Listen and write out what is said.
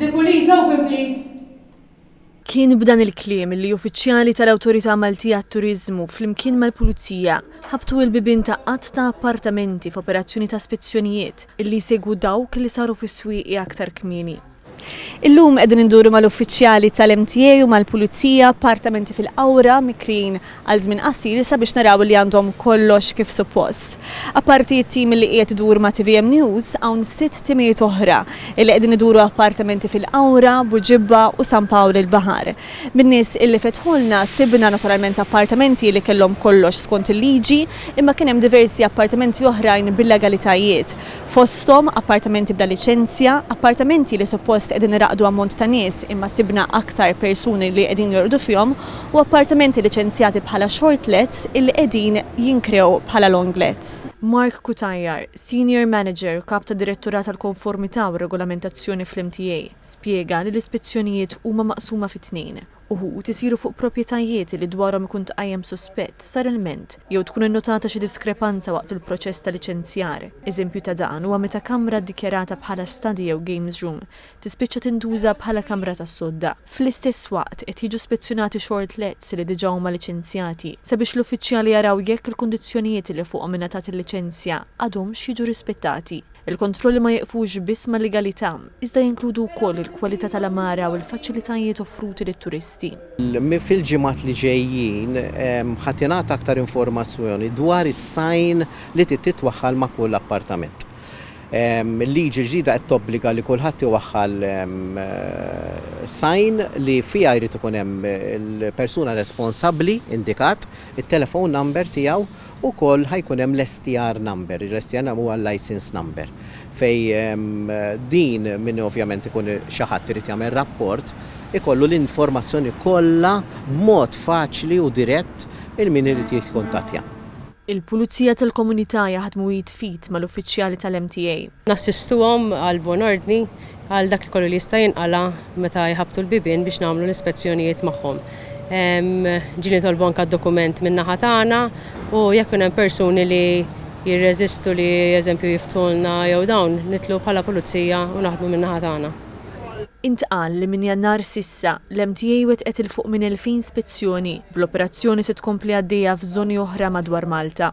the police, open please. Kien b'dan il-kliem li uffiċjali tal-Awtorità Maltija għat-Turiżmu flimkien mal-Pulizija ħabtu l-bibien ta' qatt ta' appartamenti f'operazzjoni ta' spezzjonijiet illi jsegwu dawk li saru fis-swieqi aktar kmieni. Illum qegħdin induru mal-uffiċjali tal-MTA u mal-Pulizija appartamenti fil-Qawra mikrin għal żmien qasir sabiex naraw li għandhom kollox kif suppost. Apparti t-tim li qiegħed idur ma' TVM News hawn 6 timijiet oħra li qegħdin iduru appartamenti fil-Qawra, Buġibba u San Pawl il-Baħar. Min-nies illi fetħulna sibna naturalment appartamenti li kellhom kollox skont il-liġi, imma kien hemm diversi appartamenti oħrajn bil-legalitajiet. Fosthom appartamenti bla liċenzja, appartamenti li suppost qegħdin iraqdu ammont ta' nies imma sibna aktar persuni li qegħdin jorqdu fihom u appartamenti liċenzjati bħala shortlets illi qegħdin jinkrew bħala longlets. Mark Kutajjar, Senior Manager u Kap ta' Direttorat tal-Konformità u Regolamentazzjoni fl-MTA, spjega li l-ispezzjonijiet huma maqsuma fi tnejn. Uħud isiru fuq proprjetajiet li dwarhom ikun tqajjem suspett sar ilment jew tkun innotata xi diskrepanza waqt il-proċess ta' liċenzjar. Eżempju ta' dan huwa meta kamra ddikjarata bħala study jew games room tispiċċa tintuża bħala kamra tas-sodda. Fl-istess waqt qed jiġu spezzjonati shortlets li diġà huma liċenzjati sabiex l-uffiċjali jaraw jekk il-kundizzjonijiet li fuqhom ingħatat il-liċenzja għadhomx jiġu rispettati. Il-kontrolli ma jeqfux biss mal-legalità, iżda jinkludu wkoll il-kwalità tal-amara u l-faċilitajiet offruti lit-turisti. Fil-ġimgħat li ġejjin ħadd jingħata aktar informazzjoni dwar is-sajn li titwaħħal ma' kull appartament. Il-liġi ġdida qed tobbliga li kulħadd iwaħħal sajn li fiha jrid ikun hemm il-persuna responsabbli indikat, it-telephone number tiegħu u koll ħajkun hemm l-STR number, l-STR huwa l-license number. Fej din minn ovvjament ikun xi ħadd irid jagħmel rapport, ikollu l-informazzjoni kollha b'mod faċli u dirett il-min irid jikkuntattja. Il-Pulizija tal-Komunità jaħdmu jitfit mal-uffiċjali tal-MTA. Nassistuhom għal bon ordni għal dak li kollu li jista' jinqala meta jħabtu l-bibien biex nagħmlu l-ispezzjonijiet magħhom. Ġini tolbon dokument min-naħa tagħna u jekk hemm persuni li jirreżistu li eżempju jiftulna jew dawn nitlu bħala pulizija u naħdmu min-naħa tagħna. Intqal li minn Jannar sissa l-MTA wetqet il fuq minn 2000 spezzjoni bl-operazzjoni se tkompli għaddejja f'żoni oħra madwar Malta.